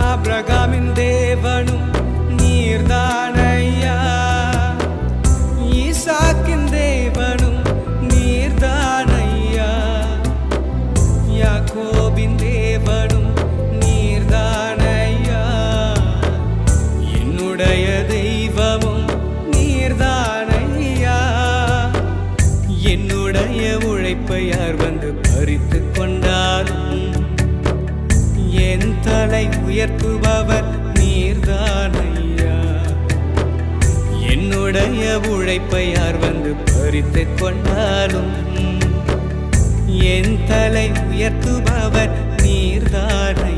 ஆபிரகாமின் தேவனும் நீர்தானையா, ஈசாக்கின் தேவனும் நீர்தானையா, யாக்கோபின் தேவனும் நீர்தானையா, என்னுடைய தெய்வமும் நீர்தானையா. என்னுடைய உழைப்பை யார் வந்து பறித்து கொண்டாலும் என் தலை உயர்த்துபவர் நீர்தானையா. என்னுடைய உழைப்பை யார் வந்து பறித்து கொண்டாலும் என் தலை உயர்த்துபவர் நீர்தானையா.